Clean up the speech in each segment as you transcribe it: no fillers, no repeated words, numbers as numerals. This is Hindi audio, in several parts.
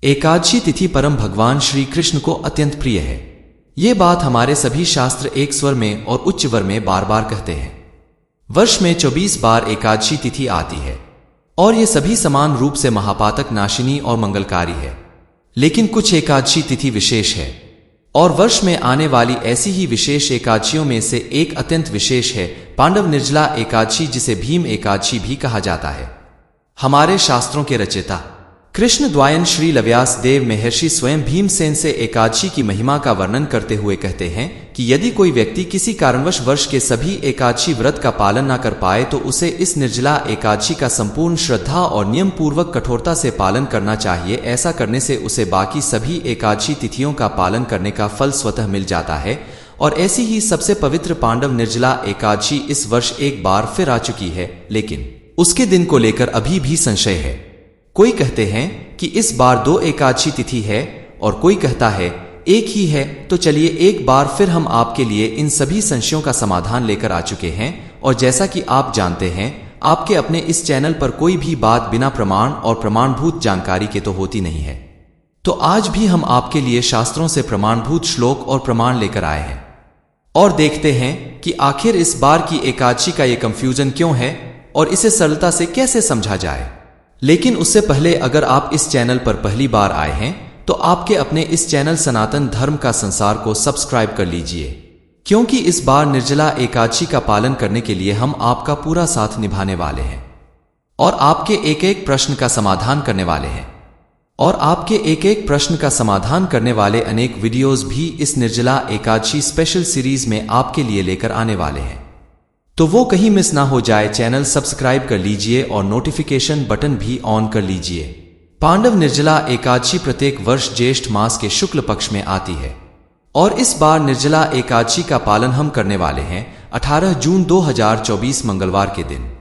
एकादशी तिथि परम भगवान श्री कृष्ण को अत्यंत प्रिय है। ये बात हमारे सभी शास्त्र एक स्वर में और उच्च वर में बार बार कहते हैं। वर्ष में 24 बार एकादशी तिथि आती है और ये सभी समान रूप से महापातक नाशिनी और मंगलकारी है। लेकिन कुछ एकादशी तिथि विशेष है और वर्ष में आने वाली ऐसी ही विशेष एकादशियों में से एक अत्यंत विशेष है पांडव निर्जला एकादशी, जिसे भीम एकादशी भी कहा जाता है। हमारे शास्त्रों के रचयिता कृष्ण द्वायन श्री लव्यास देव महर्षि स्वयं भीमसेन से एकादशी की महिमा का वर्णन करते हुए कहते हैं कि यदि कोई व्यक्ति किसी कारणवश वर्ष के सभी एकादशी व्रत का पालन न कर पाए तो उसे इस निर्जला एकादशी का संपूर्ण श्रद्धा और नियम पूर्वक कठोरता से पालन करना चाहिए। ऐसा करने से उसे बाकी सभी एकादशी तिथियों का पालन करने का फल स्वतः मिल जाता है। और ऐसी ही सबसे पवित्र पांडव निर्जला एकादशी इस वर्ष एक बार फिर आ चुकी है, लेकिन उसके दिन को लेकर अभी भी संशय है। कोई कहते हैं कि इस बार 2 एकादशी तिथि है और कोई कहता है एक ही है। तो चलिए एक बार फिर हम आपके लिए इन सभी संशयों का समाधान लेकर आ चुके हैं। और जैसा कि आप जानते हैं, आपके अपने इस चैनल पर कोई भी बात बिना प्रमाण और प्रमाणभूत जानकारी के तो होती नहीं है। तो आज भी हम आपके लिए शास्त्रों से प्रमाणभूत श्लोक और प्रमाण लेकर आए हैं और देखते हैं कि आखिर इस बार की एकादशी का ये कंफ्यूजन क्यों है और इसे सरलता से कैसे समझा जाए। लेकिन उससे पहले अगर आप इस चैनल पर पहली बार आए हैं तो आपके अपने इस चैनल सनातन धर्म का संसार को सब्सक्राइब कर लीजिए, क्योंकि इस बार निर्जला एकादशी का पालन करने के लिए हम आपका पूरा साथ निभाने वाले हैं और आपके एक एक प्रश्न का समाधान करने वाले हैं। और आपके एक एक प्रश्न का समाधान करने वाले अनेक वीडियोस भी इस निर्जला एकादशी स्पेशल सीरीज में आपके लिए लेकर आने वाले हैं। तो वो कहीं मिस ना हो जाए, चैनल सब्सक्राइब कर लीजिए और नोटिफिकेशन बटन भी ऑन कर लीजिए। पांडव निर्जला एकादशी प्रत्येक वर्ष ज्येष्ठ मास के शुक्ल पक्ष में आती है और इस बार निर्जला एकादशी का पालन हम करने वाले हैं 18 जून 2024 मंगलवार के दिन।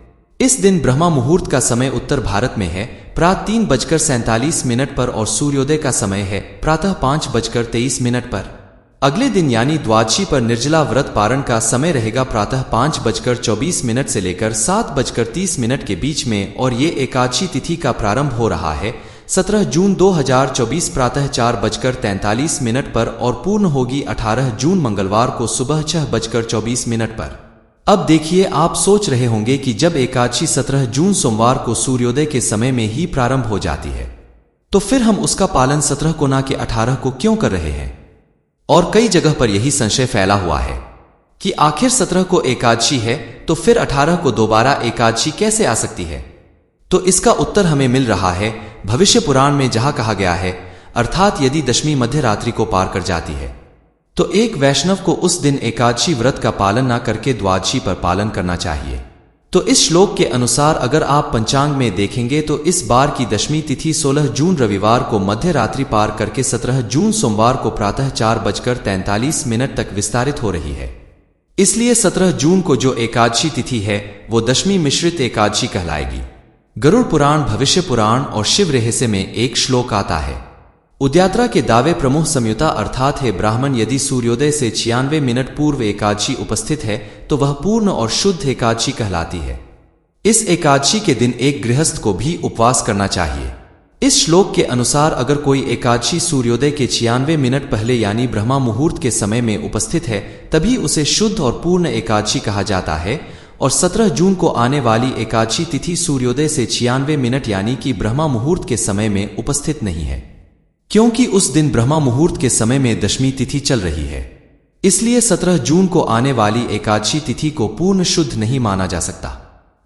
इस दिन ब्रह्मा मुहूर्त का समय उत्तर भारत में है प्रातः 3:47 पर और सूर्योदय का समय है प्रातः 5:23 पर। अगले दिन यानी द्वादशी पर निर्जला व्रत पारण का समय रहेगा प्रातः 5:24 से लेकर 7:30 के बीच में। और ये एकादशी तिथि का प्रारंभ हो रहा है 17 जून 2024 प्रातः 4:43 पर और पूर्ण होगी 18 जून मंगलवार को सुबह 6:24 पर। अब देखिए, आप सोच रहे होंगे कि जब एकादशी 17 जून सोमवार को सूर्योदय के समय में ही प्रारंभ हो जाती है तो फिर हम उसका पालन 17 को ना कि 18 को क्यों कर रहे हैं। और कई जगह पर यही संशय फैला हुआ है कि आखिर 17 को एकादशी है तो फिर 18 को दोबारा एकादशी कैसे आ सकती है। तो इसका उत्तर हमें मिल रहा है भविष्य पुराण में, जहां कहा गया है अर्थात यदि दशमी मध्य रात्रि को पार कर जाती है तो एक वैष्णव को उस दिन एकादशी व्रत का पालन न करके द्वादशी पर पालन करना चाहिए। तो इस श्लोक के अनुसार अगर आप पंचांग में देखेंगे तो इस बार की दशमी तिथि 16 जून रविवार को मध्य रात्रि पार करके 17 जून सोमवार को प्रातः 4:43 तक विस्तारित हो रही है। इसलिए 17 जून को जो एकादशी तिथि है वो दशमी मिश्रित एकादशी कहलाएगी। गरुड़ पुराण, भविष्य पुराण और शिव रहस्य में एक श्लोक आता है, उद्यात्रा के दावे प्रमुख संयुता अर्थात है ब्राह्मण, यदि सूर्योदय से 96 मिनट पूर्व एकादशी उपस्थित है तो वह पूर्ण और शुद्ध एकादशी कहलाती है। इस एकादशी के दिन एक गृहस्थ को भी उपवास करना चाहिए। इस श्लोक के अनुसार अगर कोई एकादशी सूर्योदय के 96 मिनट पहले यानी ब्रह्मा मुहूर्त के समय में उपस्थित है तभी उसे शुद्ध और पूर्ण एकादशी कहा जाता है। और 17 जून को आने वाली एकादशी तिथि सूर्योदय से 96 मिनट यानी कि ब्रह्मा मुहूर्त के समय में उपस्थित नहीं है, क्योंकि उस दिन ब्रह्मा मुहूर्त के समय में दशमी तिथि चल रही है। इसलिए 17 जून को आने वाली एकादशी तिथि को पूर्ण शुद्ध नहीं माना जा सकता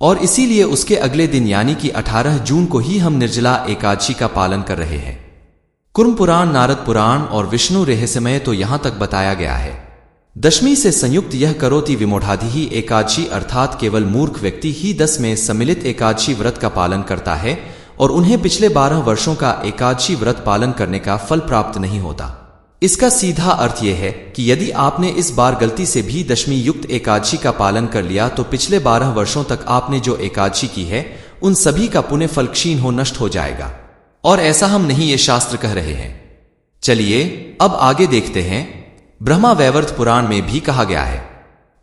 और इसीलिए उसके अगले दिन यानी कि 18 जून को ही हम निर्जला एकादशी का पालन कर रहे हैं। कुर्म पुराण, नारद पुराण और विष्णु रहस्यमय तो यहां तक बताया गया है, दशमी से संयुक्त यह करोति विमूढ़ाधि ही एकादशी अर्थात केवल मूर्ख व्यक्ति ही 10 में सम्मिलित एकादशी व्रत का पालन करता है और उन्हें पिछले 12 वर्षों का एकादशी व्रत पालन करने का फल प्राप्त नहीं होता। इसका सीधा अर्थ यह है कि यदि आपने इस बार गलती से भी दशमी युक्त एकादशी का पालन कर लिया तो पिछले 12 वर्षों तक आपने जो एकादशी की है उन सभी का पुण्य फल क्षीण हो नष्ट हो जाएगा। और ऐसा हम नहीं, ये शास्त्र कह रहे हैं। चलिए अब आगे देखते हैं। ब्रह्मा वैवर्त पुराण में भी कहा गया है,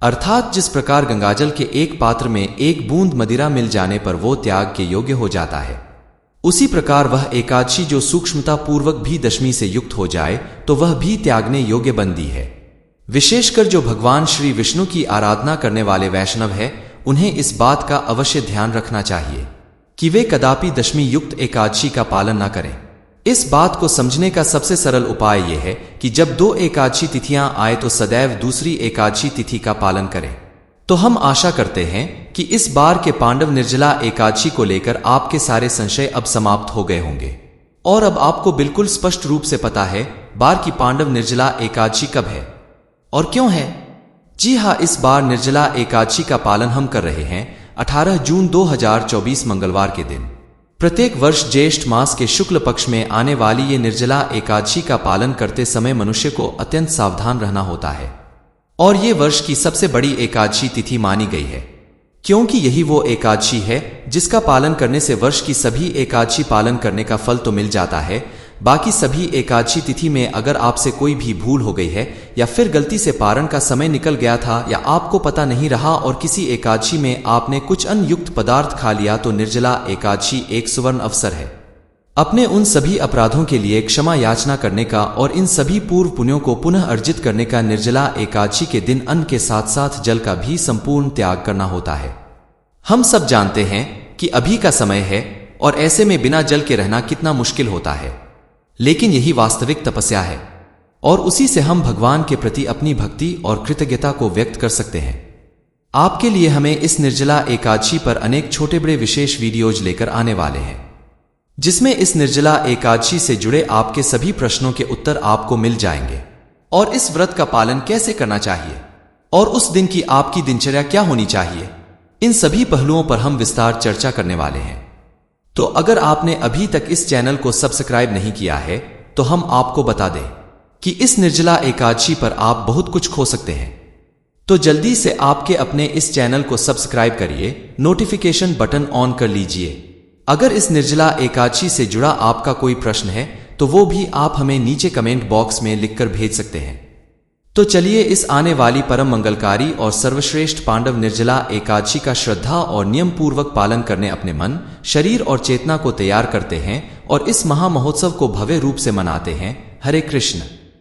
अर्थात जिस प्रकार गंगाजल के एक पात्र में एक बूंद मदिरा मिल जाने पर वो त्याग के योग्य हो जाता है, उसी प्रकार वह एकादशी जो सूक्ष्मता पूर्वक भी दशमी से युक्त हो जाए तो वह भी त्यागने योग्य बनती है। विशेषकर जो भगवान श्री विष्णु की आराधना करने वाले वैष्णव है, उन्हें इस बात का अवश्य ध्यान रखना चाहिए कि वे कदापि दशमी युक्त एकादशी का पालन न करें। इस बात को समझने का सबसे सरल उपाय यह है कि जब 2 एकादशी तिथियां आए तो सदैव दूसरी एकादशी तिथि का पालन करें। तो हम आशा करते हैं कि इस बार के पांडव निर्जला एकादशी को लेकर आपके सारे संशय अब समाप्त हो गए होंगे और अब आपको बिल्कुल स्पष्ट रूप से पता है बार की पांडव निर्जला एकादशी कब है और क्यों है। जी हाँ, इस बार निर्जला एकादशी का पालन हम कर रहे हैं 18 जून 2024 मंगलवार के दिन। प्रत्येक वर्ष ज्येष्ठ मास के शुक्ल पक्ष में आने वाली ये निर्जला एकादशी का पालन करते समय मनुष्य को अत्यंत सावधान रहना होता है और ये वर्ष की सबसे बड़ी एकादशी तिथि मानी गई है, क्योंकि यही वो एकादशी है जिसका पालन करने से वर्ष की सभी एकादशी पालन करने का फल तो मिल जाता है। बाकी सभी एकादशी तिथि में अगर आपसे कोई भी भूल हो गई है या फिर गलती से पारण का समय निकल गया था या आपको पता नहीं रहा और किसी एकादशी में आपने कुछ अन्न युक्त पदार्थ खा लिया तो निर्जला एकादशी एक सुवर्ण अवसर है अपने उन सभी अपराधों के लिए क्षमा याचना करने का और इन सभी पूर्व पुण्यों को पुनः अर्जित करने का। निर्जला एकादशी के दिन अन्न के साथ साथ जल का भी संपूर्ण त्याग करना होता है। हम सब जानते हैं कि अभी का समय है और ऐसे में बिना जल के रहना कितना मुश्किल होता है, लेकिन यही वास्तविक तपस्या है और उसी से हम भगवान के प्रति अपनी भक्ति और कृतज्ञता को व्यक्त कर सकते हैं। आपके लिए हमें इस निर्जला एकादशी पर अनेक छोटे बड़े विशेष वीडियोज लेकर आने वाले हैं, जिसमें इस निर्जला एकादशी से जुड़े आपके सभी प्रश्नों के उत्तर आपको मिल जाएंगे और इस व्रत का पालन कैसे करना चाहिए और उस दिन की आपकी दिनचर्या क्या होनी चाहिए, इन सभी पहलुओं पर हम विस्तार चर्चा करने वाले हैं। तो अगर आपने अभी तक इस चैनल को सब्सक्राइब नहीं किया है तो हम आपको बता दें कि इस निर्जला एकादशी पर आप बहुत कुछ खो सकते हैं। तो जल्दी से आपके अपने इस चैनल को सब्सक्राइब करिए, नोटिफिकेशन बटन ऑन कर लीजिए। अगर इस निर्जला एकादशी से जुड़ा आपका कोई प्रश्न है तो वो भी आप हमें नीचे कमेंट बॉक्स में लिखकर भेज सकते हैं। तो चलिए इस आने वाली परम मंगलकारी और सर्वश्रेष्ठ पांडव निर्जला एकादशी का श्रद्धा और नियम पूर्वक पालन करने अपने मन, शरीर और चेतना को तैयार करते हैं और इस महामहोत्सव को भव्य रूप से मनाते हैं। हरे कृष्ण।